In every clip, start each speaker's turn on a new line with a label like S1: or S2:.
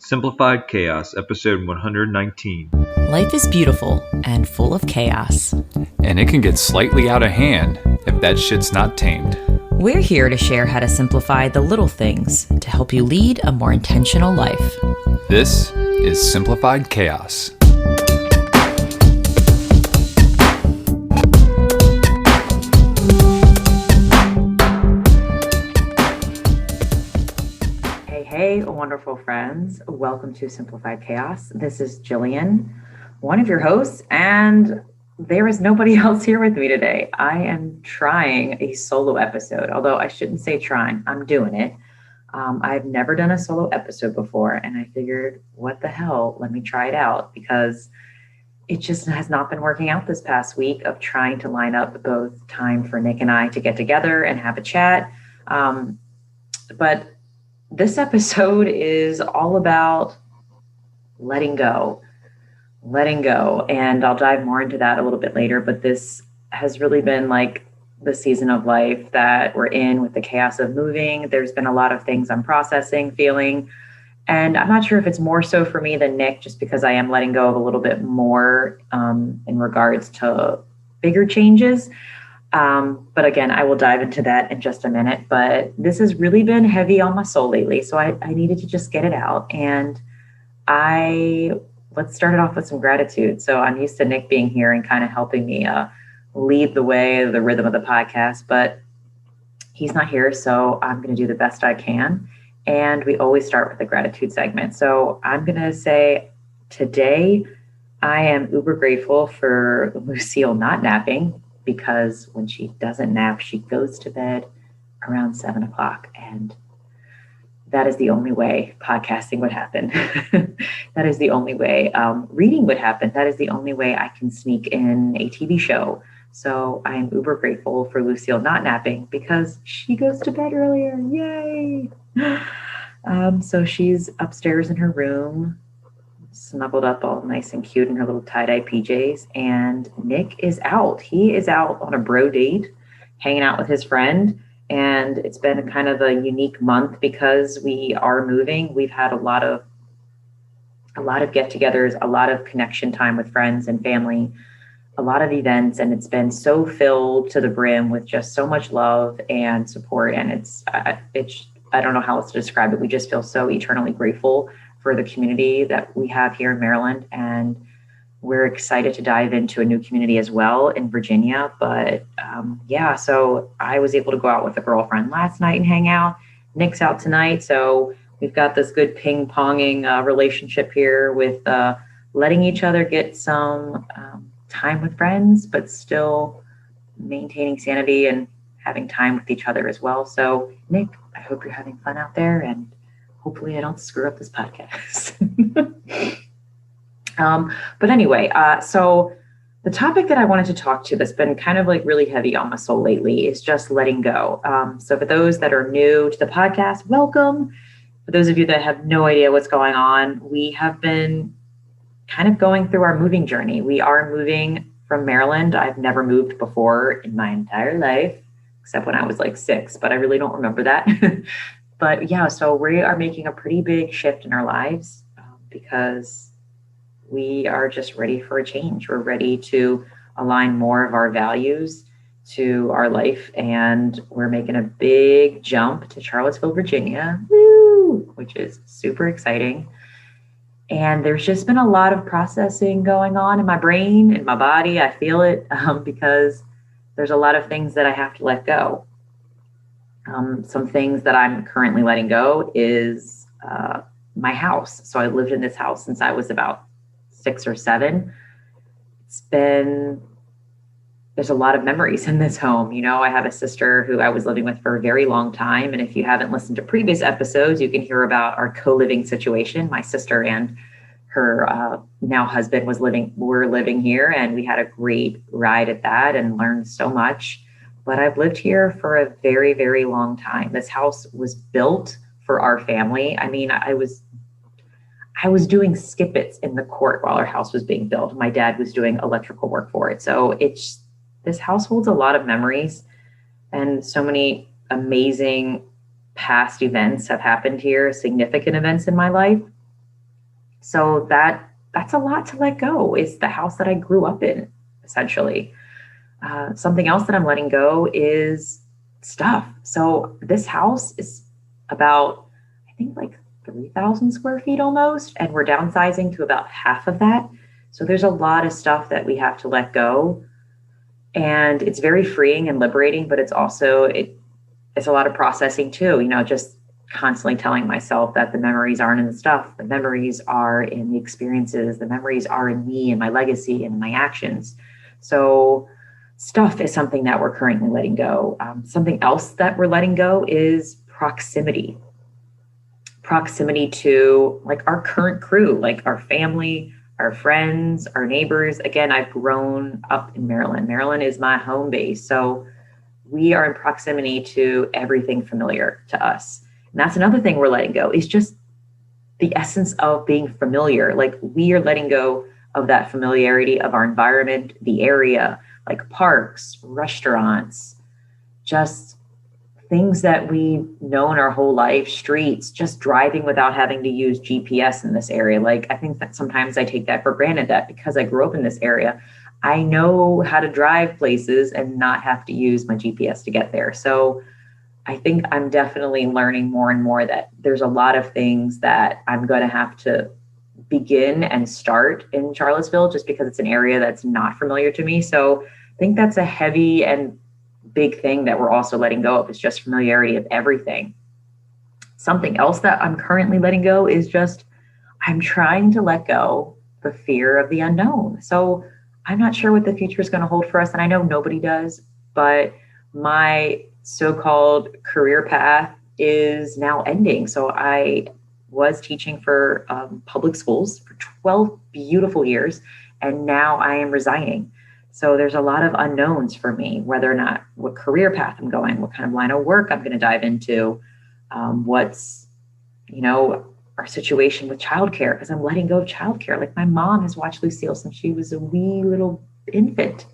S1: Simplified Chaos, episode 119.
S2: Life is beautiful and full of chaos.
S3: And it can get slightly out of hand if that shit's not tamed.
S2: We're here to share how to simplify the little things to help you lead a more intentional life.
S3: This is Simplified Chaos.
S2: Hey, wonderful friends. Welcome to Simplified Chaos. This is Jillian, one of your hosts, and there is nobody else here with me today. I am trying a solo episode, although I shouldn't say trying. I'm doing it. I've never done a solo episode before, and I figured, what the hell? Let me try it out, because it just has not been working out this past week of trying to line up both time for Nick and I to get together and have a chat. But this episode is all about letting go, and I'll dive more into that a little bit later. But this has really been like the season of life that we're in with the chaos of moving. There's been a lot of things I'm processing, feeling, and I'm not sure if it's more so for me than Nick, just because I am letting go of a little bit more in regards to bigger changes. But again, I will dive into that in just a minute. But this has really been heavy on my soul lately. So I needed to just get it out. And let's start it off with some gratitude. So I'm used to Nick being here and kind of helping me lead the way, the rhythm of the podcast. But he's not here, so I'm going to do the best I can. And we always start with the gratitude segment. So I'm going to say today, I am uber grateful for Lucille not napping, because when she doesn't nap, she goes to bed around 7:00. And that is the only way podcasting would happen. That is the only way reading would happen. That is the only way I can sneak in a TV show. So I am uber grateful for Lucille not napping, because she goes to bed earlier. Yay. So she's upstairs in her room, snuggled up all nice and cute in her little tie-dye PJs. And Nick is out. He is out on a bro date, hanging out with his friend. And it's been kind of a unique month because we are moving. We've had a lot of get-togethers, a lot of connection time with friends and family, a lot of events. And it's been so filled to the brim with just so much love and support. And it's I don't know how else to describe it. We just feel so eternally grateful for the community that we have here in Maryland. And we're excited to dive into a new community as well in Virginia. But so I was able to go out with a girlfriend last night and hang out. Nick's out tonight. So we've got this good ping-ponging relationship here with letting each other get some time with friends, but still maintaining sanity and having time with each other as well. So Nick, I hope you're having fun out there, and hopefully I don't screw up this podcast. But anyway, so the topic that I wanted to talk to that's been kind of like really heavy on my soul lately is just letting go. So for those that are new to the podcast, welcome. For those of you that have no idea what's going on, we have been kind of going through our moving journey. We are moving from Maryland. I've never moved before in my entire life, except when I was like 6, but I really don't remember that. But yeah, so we are making a pretty big shift in our lives because we are just ready for a change. We're ready to align more of our values to our life. And we're making a big jump to Charlottesville, Virginia, which is super exciting. And there's just been a lot of processing going on in my brain, in my body. I feel it because there's a lot of things that I have to let go. Some things that I'm currently letting go is my house. So I lived in this house since I was about 6 or 7. There's a lot of memories in this home. You know, I have a sister who I was living with for a very long time. And if you haven't listened to previous episodes, you can hear about our co-living situation. My sister and her now husband were living here, and we had a great ride at that and learned so much. But I've lived here for a very, very long time. This house was built for our family. I mean, I was doing skip-its in the court while our house was being built. My dad was doing electrical work for it. So this house holds a lot of memories, and so many amazing past events have happened here, significant events in my life. So that's a lot to let go. It's the house that I grew up in, essentially. Something else that I'm letting go is stuff. So this house is about, I think, like 3,000 square feet almost, and we're downsizing to about half of that. So there's a lot of stuff that we have to let go. And it's very freeing and liberating, but it's also, it's a lot of processing too, just constantly telling myself that the memories aren't in the stuff. The memories are in the experiences. The memories are in me and my legacy and my actions. So stuff is something that we're currently letting go. Something else that we're letting go is proximity. Proximity to like our current crew, like our family, our friends, our neighbors. Again, I've grown up in Maryland. Maryland is my home base. So we are in proximity to everything familiar to us. And that's another thing we're letting go, is just the essence of being familiar. Like we are letting go of that familiarity of our environment, the area, like parks, restaurants, just things that we've known our whole life, streets, just driving without having to use GPS in this area. Like, I think that sometimes I take that for granted, that because I grew up in this area, I know how to drive places and not have to use my GPS to get there. So I think I'm definitely learning more and more that there's a lot of things that I'm going to have to begin and start in Charlottesville, just because it's an area that's not familiar to me. So I think that's a heavy and big thing that we're also letting go of, is just familiarity of everything. Something else that I'm currently letting go is just, I'm trying to let go the fear of the unknown. So I'm not sure what the future is going to hold for us. And I know nobody does, but my so-called career path is now ending. So I was teaching for public schools for 12 beautiful years, and now I am resigning. So there's a lot of unknowns for me, whether or not what career path I'm going, what kind of line of work I'm going to dive into, what's, our situation with childcare, because I'm letting go of childcare. Like my mom has watched Lucille since she was a wee little infant.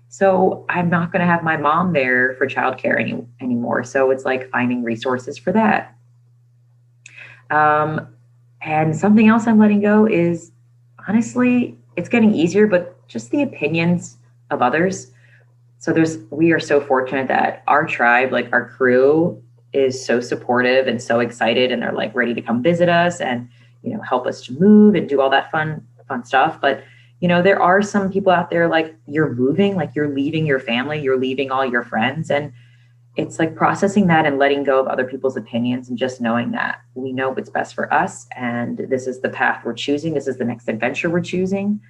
S2: So I'm not going to have my mom there for childcare anymore. So it's like finding resources for that. And something else I'm letting go is, honestly, it's getting easier, but just the opinions of others. So we are so fortunate that our tribe, like our crew, is so supportive and so excited, and they're like ready to come visit us and, help us to move and do all that fun stuff. But, there are some people out there, like, you're moving, like you're leaving your family, you're leaving all your friends. And it's like processing that and letting go of other people's opinions, and just knowing that we know what's best for us. And this is the path we're choosing. This is the next adventure we're choosing.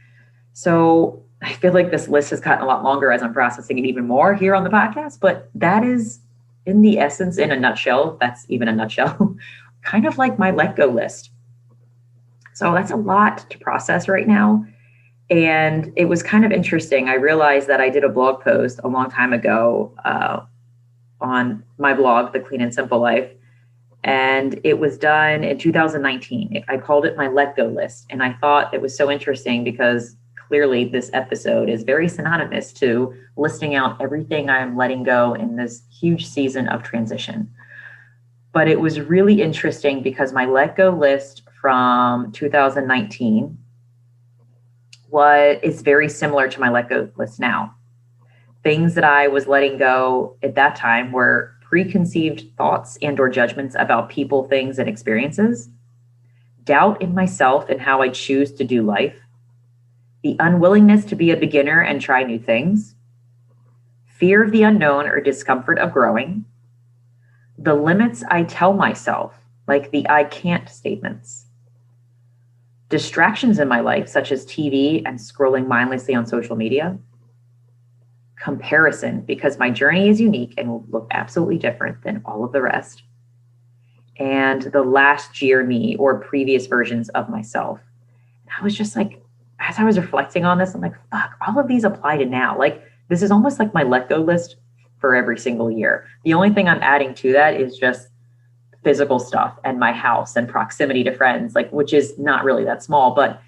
S2: So I feel like this list has gotten a lot longer as I'm processing it even more here on the podcast, but that is, in the essence, in a nutshell, that's even a nutshell, kind of like my let go list. So that's a lot to process right now. And it was kind of interesting. I realized that I did a blog post a long time ago on my blog, The Clean and Simple Life. And it was done in 2019. I called it my let go list. And I thought it was so interesting because clearly this episode is very synonymous to listing out everything I'm letting go in this huge season of transition. But it was really interesting because my let go list from 2019 is very similar to my let go list now. Things that I was letting go at that time were preconceived thoughts and or judgments about people, things, and experiences, doubt in myself and how I choose to do life, the unwillingness to be a beginner and try new things, fear of the unknown or discomfort of growing, the limits I tell myself, like the I can't statements, distractions in my life, such as TV and scrolling mindlessly on social media, comparison, because my journey is unique and will look absolutely different than all of the rest, and the last year me or previous versions of myself. And I was just like, as I was reflecting on this, I'm like, fuck, all of these apply to now. Like, this is almost like my let go list for every single year. The only thing I'm adding to that is just physical stuff and my house and proximity to friends, like, which is not really that small, but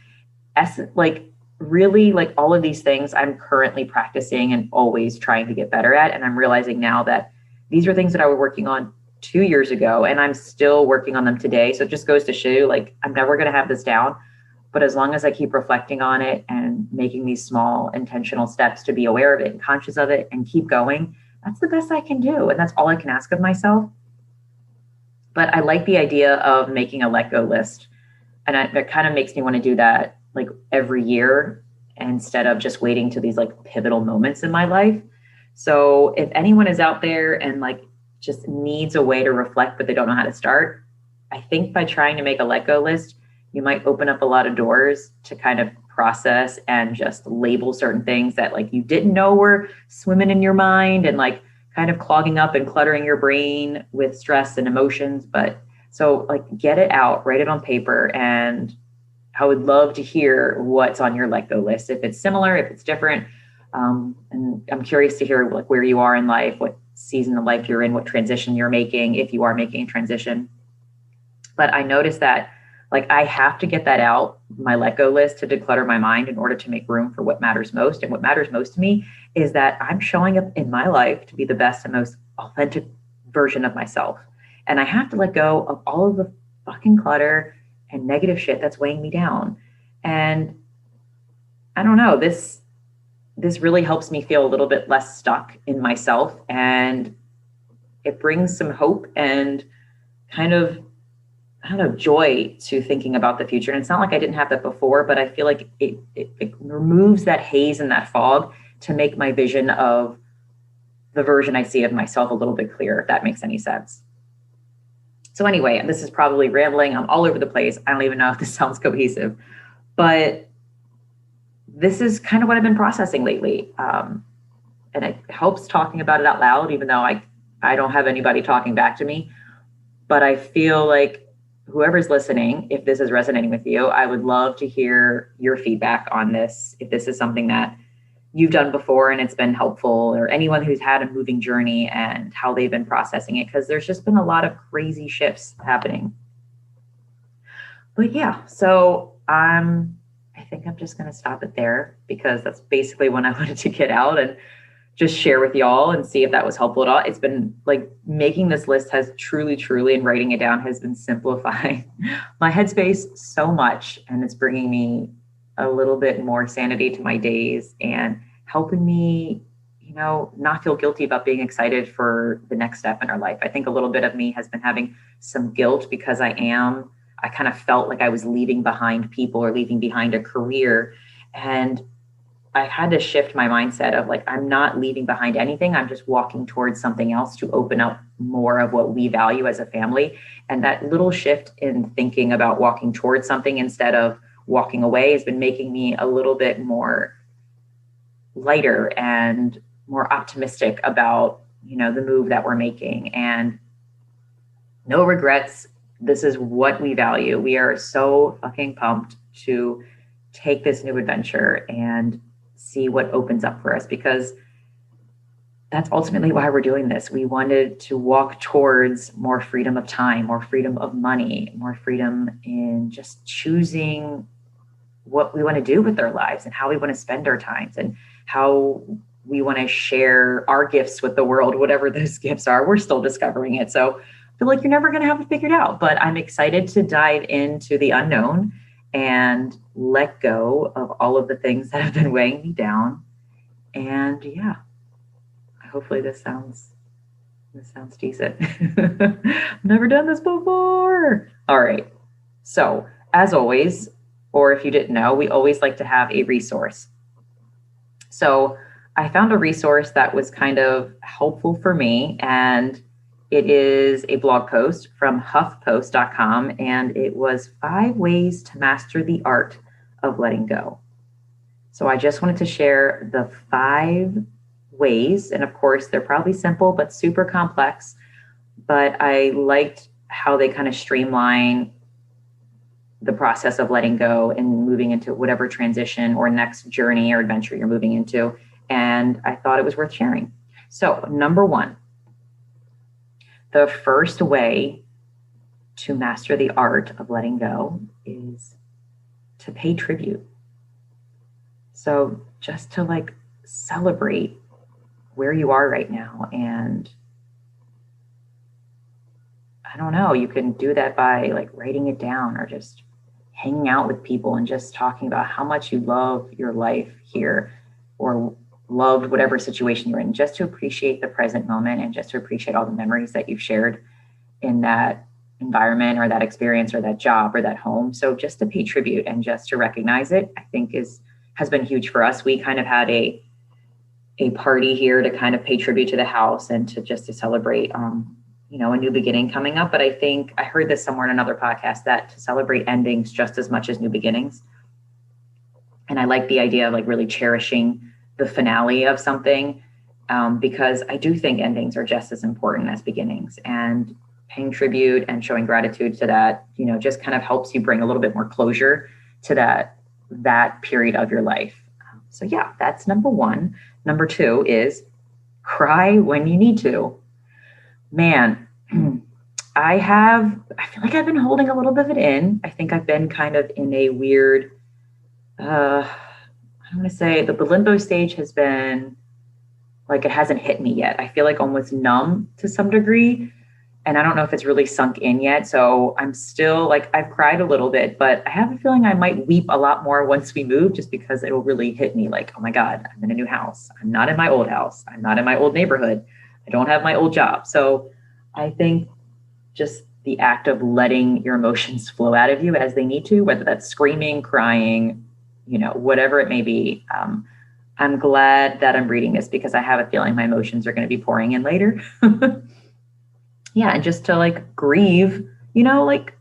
S2: really, like, all of these things I'm currently practicing and always trying to get better at. And I'm realizing now that these are things that I was working on 2 years ago, and I'm still working on them today. So it just goes to show, like, I'm never going to have this down. But as long as I keep reflecting on it and making these small intentional steps to be aware of it and conscious of it and keep going, that's the best I can do. And that's all I can ask of myself. But I like the idea of making a let go list. And that kind of makes me want to do that like every year instead of just waiting to these like pivotal moments in my life. So if anyone is out there and like just needs a way to reflect, but they don't know how to start, I think by trying to make a let go list, you might open up a lot of doors to kind of process and just label certain things that like you didn't know were swimming in your mind and like kind of clogging up and cluttering your brain with stress and emotions. But so like get it out, write it on paper. And I would love to hear what's on your let go list. If it's similar, if it's different. And I'm curious to hear like where you are in life, what season of life you're in, what transition you're making, if you are making a transition. But I noticed that like I have to get that out, my let go list, to declutter my mind in order to make room for what matters most. And what matters most to me is that I'm showing up in my life to be the best and most authentic version of myself. And I have to let go of all of the fucking clutter and negative shit that's weighing me down. And I don't know, this really helps me feel a little bit less stuck in myself. And it brings some hope and kind of, I don't know, joy to thinking about the future. And it's not like I didn't have that before, but I feel like it removes that haze and that fog to make my vision of the version I see of myself a little bit clearer, if that makes any sense. So anyway, this is probably rambling. I'm all over the place. I don't even know if this sounds cohesive, but this is kind of what I've been processing lately. And it helps talking about it out loud, even though I don't have anybody talking back to me. But I feel like whoever's listening, if this is resonating with you, I would love to hear your feedback on this. If this is something that you've done before and it's been helpful, or anyone who's had a moving journey and how they've been processing it, because there's just been a lot of crazy shifts happening. But yeah, so I think I'm just going to stop it there, because that's basically what I wanted to get out and just share with y'all and see if that was helpful at all. It's been like making this list has truly, and writing it down has been simplifying my headspace so much. And it's bringing me a little bit more sanity to my days and helping me, not feel guilty about being excited for the next step in our life. I think a little bit of me has been having some guilt because I kind of felt like I was leaving behind people or leaving behind a career. And I had to shift my mindset of like, I'm not leaving behind anything. I'm just walking towards something else to open up more of what we value as a family. And that little shift in thinking about walking towards something instead of walking away has been making me a little bit more lighter and more optimistic about, the move that we're making. And no regrets. This is what we value. We are so fucking pumped to take this new adventure and see what opens up for us, because that's ultimately why we're doing this. We wanted to walk towards more freedom of time, more freedom of money, more freedom in just choosing what we want to do with our lives and how we want to spend our times and how we want to share our gifts with the world, whatever those gifts are. We're still discovering it. So I feel like you're never going to have it figured out, but I'm excited to dive into the unknown and let go of all of the things that have been weighing me down. And yeah, hopefully this sounds decent. I've never done this before. All right. So as always, or if you didn't know, we always like to have a resource. So I found a resource that was kind of helpful for me, and it is a blog post from huffpost.com, and it was 5 ways to master the art of letting go. So I just wanted to share the 5 ways, and of course they're probably simple but super complex, but I liked how they kind of streamline the process of letting go and moving into whatever transition or next journey or adventure you're moving into. And I thought it was worth sharing. So number 1, the first way to master the art of letting go is to pay tribute. So just to like celebrate where you are right now. And I don't know, you can do that by like writing it down or just hanging out with people and just talking about how much you love your life here or loved whatever situation you're in, just to appreciate the present moment and just to appreciate all the memories that you've shared in that environment or that experience or that job or that home. So just to pay tribute and just to recognize it, I think has been huge for us. We kind of had a party here to kind of pay tribute to the house and to celebrate, a new beginning coming up. But I think I heard this somewhere in another podcast that to celebrate endings just as much as new beginnings. And I like the idea of like really cherishing the finale of something, because I do think endings are just as important as beginnings, and paying tribute and showing gratitude to that, just kind of helps you bring a little bit more closure to that period of your life. So yeah, that's number one. Number two is cry when you need to. Man, I feel like I've been holding a little bit of it in. I think I've been kind of in a weird, I want to say the limbo stage has been like, it hasn't hit me yet. I feel like almost numb to some degree. And I don't know if it's really sunk in yet. So I'm still like, I've cried a little bit, but I have a feeling I might weep a lot more once we move, just because it'll really hit me like, oh my God, I'm in a new house. I'm not in my old house. I'm not in my old neighborhood. I don't have my old job. So I think just the act of letting your emotions flow out of you as they need to, whether that's screaming, crying, whatever it may be. I'm glad that I'm reading this because I have a feeling my emotions are going to be pouring in later. Yeah. And just to like grieve, like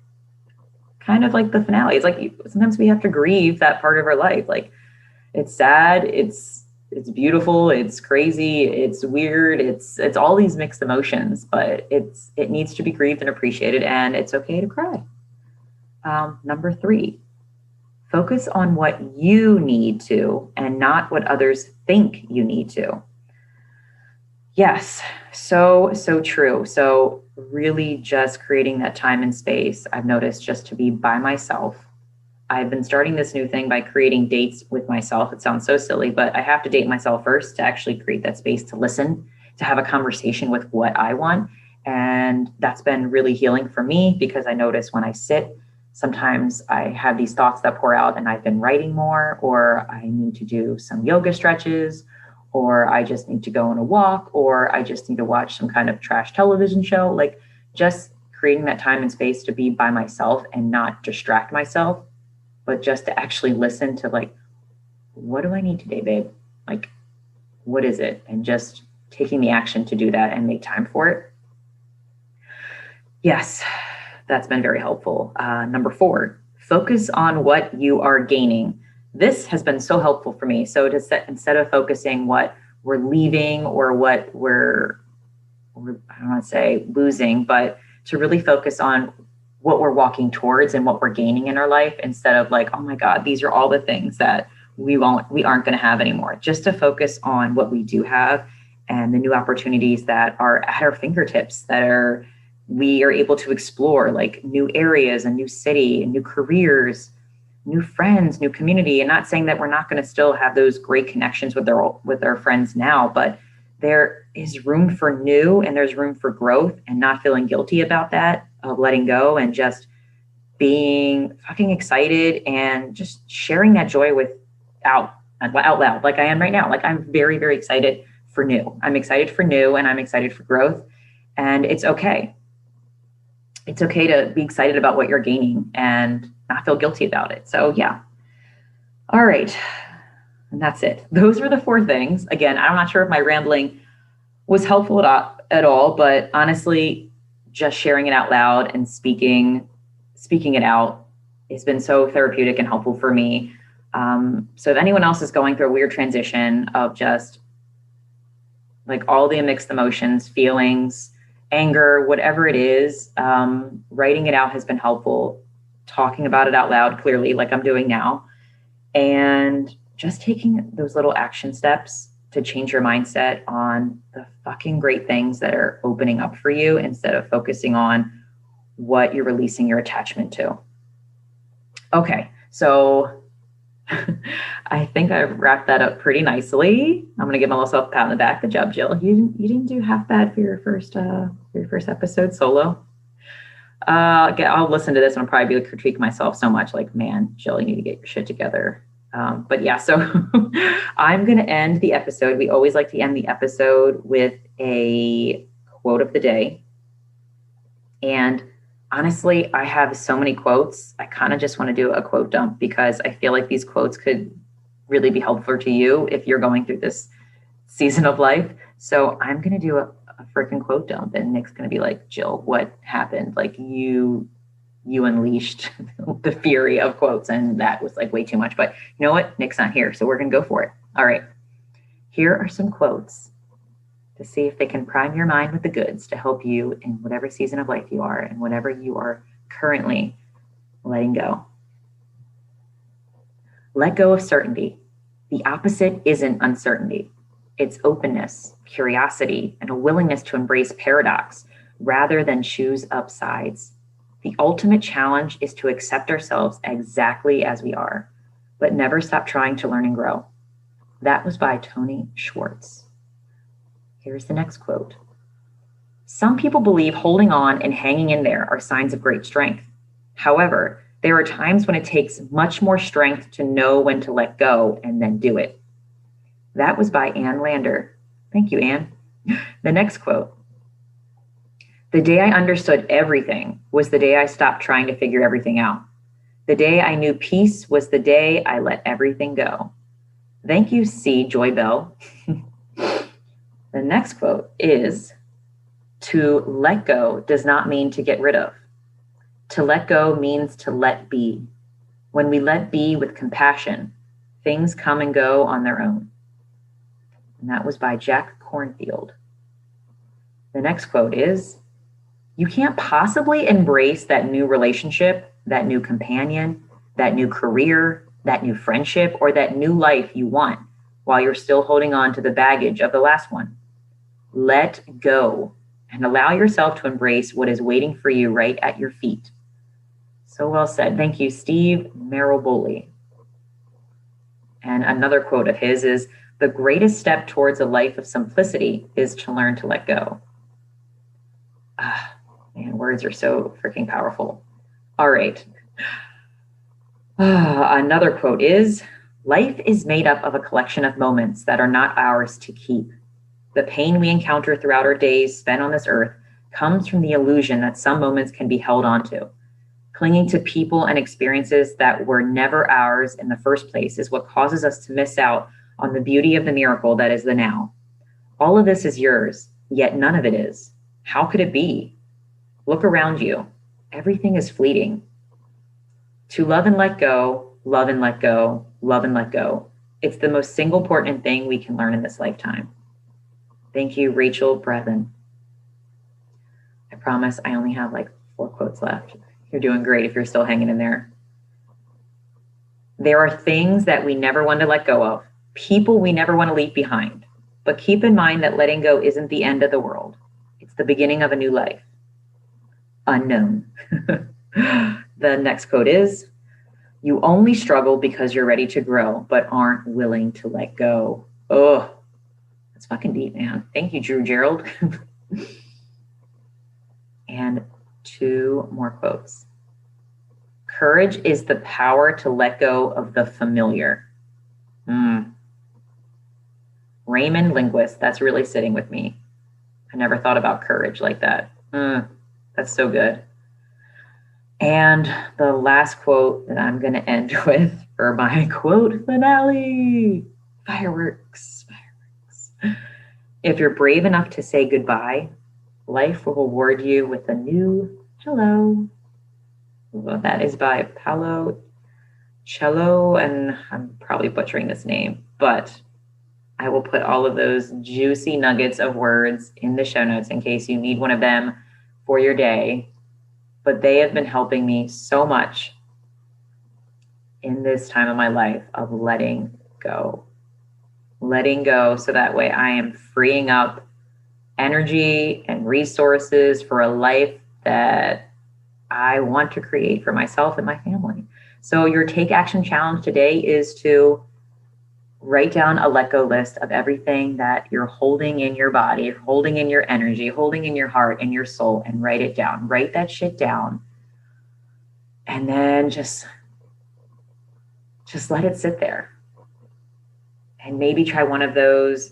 S2: kind of like the finale. It's like sometimes we have to grieve that part of our life. Like it's sad. It's beautiful. It's crazy. It's weird. It's all these mixed emotions, but it needs to be grieved and appreciated, and it's okay to cry. Number three, focus on what you need to and not what others think you need to. Yes, so true. So really just creating that time and space, I've noticed, just to be by myself. I've been starting this new thing by creating dates with myself. It sounds so silly, but I have to date myself first to actually create that space to listen, to have a conversation with what I want. And that's been really healing for me, because I notice when I sit, sometimes I have these thoughts that pour out, and I've been writing more, or I need to do some yoga stretches, or I just need to go on a walk, or I just need to watch some kind of trash television show. Like just creating that time and space to be by myself and not distract myself, but just to actually listen to like, what do I need today, babe? Like, what is it? And just taking the action to do that and make time for it. Yes, that's been very helpful. Number four, focus on what you are gaining. This has been so helpful for me. So instead of focusing what we're leaving or what I don't want to say losing, but to really focus on what we're walking towards and what we're gaining in our life, instead of like, oh my God, these are all the things that we aren't going to have anymore. Just to focus on what we do have and the new opportunities that are at our fingertips, we are able to explore, like new areas, a new city, new careers, new friends, new community. And not saying that we're not going to still have those great connections with our friends now, but there is room for new, and there's room for growth, and not feeling guilty about that, of letting go and just being fucking excited and just sharing that joy out loud, like I am right now. Like I'm very, very excited for new. I'm excited for new, and I'm excited for growth, and it's okay. It's okay to be excited about what you're gaining and not feel guilty about it. So yeah. All right. And that's it. Those were the four things. Again, I'm not sure if my rambling was helpful at all, but honestly, just sharing it out loud and speaking it out has been so therapeutic and helpful for me. So if anyone else is going through a weird transition of just like all the mixed emotions, feelings, anger, whatever it is, writing it out has been helpful. Talking about it out loud clearly, like I'm doing now, and just taking those little action steps to change your mindset on the fucking great things that are opening up for you, instead of focusing on what you're releasing your attachment to. Okay, so I think I've wrapped that up pretty nicely. I'm going to give myself a pat on the back. Good job, Jill. You didn't do half bad for your first episode solo. I'll listen to this and I'll probably critique myself so much like, man, Jill, you need to get your shit together. But yeah, so I'm going to end the episode. We always like to end the episode with a quote of the day. And honestly, I have so many quotes. I kind of just want to do a quote dump because I feel like these quotes could really be helpful to you if you're going through this season of life. So I'm going to do a freaking quote dump, and Nick's going to be like, Jill, what happened? Like you unleashed the fury of quotes, and that was like way too much. But you know what? Nick's not here, so we're going to go for it. All right. Here are some quotes to see if they can prime your mind with the goods to help you in whatever season of life you are and whatever you are currently letting go. Let go of certainty. The opposite isn't uncertainty. It's openness, curiosity, and a willingness to embrace paradox rather than choose up sides. The ultimate challenge is to accept ourselves exactly as we are, but never stop trying to learn and grow. That was by Tony Schwartz. Here's the next quote. Some people believe holding on and hanging in there are signs of great strength. However, there are times when it takes much more strength to know when to let go and then do it. That was by Ann Lander. Thank you, Ann. The next quote. The day I understood everything was the day I stopped trying to figure everything out. The day I knew peace was the day I let everything go. Thank you, C. Joy Bell. The next quote is, to let go does not mean to get rid of. To let go means to let be. When we let be with compassion, things come and go on their own. And that was by Jack Cornfield. The next quote is, you can't possibly embrace that new relationship, that new companion, that new career, that new friendship, or that new life you want while you're still holding on to the baggage of the last one. Let go and allow yourself to embrace what is waiting for you right at your feet. So well said. Thank you, Steve Maraboli. And another quote of his is, the greatest step towards a life of simplicity is to learn to let go. Man, words are so freaking powerful. All right. Another quote is, life is made up of a collection of moments that are not ours to keep. The pain we encounter throughout our days spent on this earth comes from the illusion that some moments can be held onto. Clinging to people and experiences that were never ours in the first place is what causes us to miss out on the beauty of the miracle that is the now. All of this is yours, yet none of it is. How could it be? Look around you. Everything is fleeting. To love and let go, love and let go, love and let go. It's the most single important thing we can learn in this lifetime. Thank you, Rachel Brevin. I promise I only have like 4 quotes left. You're doing great if you're still hanging in there. There are things that we never want to let go of, people we never want to leave behind. But keep in mind that letting go isn't the end of the world. It's the beginning of a new life. Unknown. The next quote is, you only struggle because you're ready to grow, but aren't willing to let go. Oh, that's fucking deep, man. Thank you, Drew Gerald. And 2 more quotes. Courage is the power to let go of the familiar. Raymond Linguist, that's really sitting with me. I never thought about courage like that. That's so good. And the last quote that I'm going to end with for my quote finale, fireworks. If you're brave enough to say goodbye, life will reward you with a new hello. Well, that is by Paolo Cello, and I'm probably butchering this name, but I will put all of those juicy nuggets of words in the show notes in case you need one of them for your day. But they have been helping me so much in this time of my life of letting go. Letting go so that way I am freeing up energy and resources for a life that I want to create for myself and my family. So your Take Action Challenge today is to write down a let go list of everything that you're holding in your body, holding in your energy, holding in your heart and your soul, and write it down. Write that shit down. And then just let it sit there. And maybe try one of those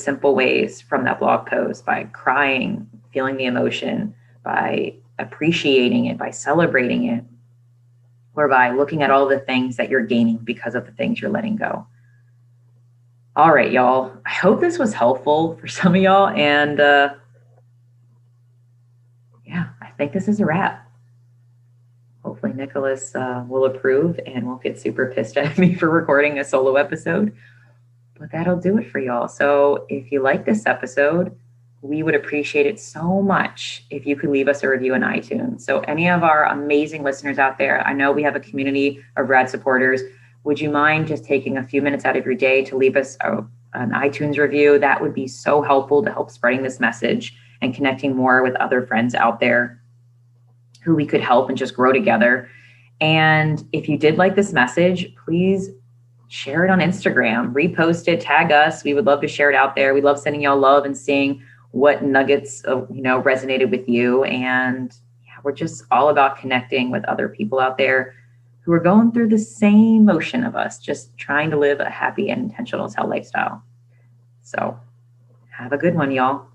S2: simple ways from that blog post, by crying, feeling the emotion, by appreciating it, by celebrating it, or by looking at all the things that you're gaining because of the things you're letting go. All right, y'all. I hope this was helpful for some of y'all. And yeah, I think this is a wrap. Hopefully Nicholas will approve and won't get super pissed at me for recording a solo episode. But that'll do it for y'all. So if you like this episode, we would appreciate it so much if you could leave us a review on iTunes. So any of our amazing listeners out there, I know we have a community of rad supporters. Would you mind just taking a few minutes out of your day to leave us an iTunes review? That would be so helpful to help spreading this message and connecting more with other friends out there who we could help and just grow together. And if you did like this message, please share it on Instagram, repost it, tag us. We would love to share it out there. We love sending y'all love and seeing what nuggets of, resonated with you. And yeah, we're just all about connecting with other people out there who are going through the same motion of us, just trying to live a happy and intentional as hell lifestyle. So have a good one, y'all.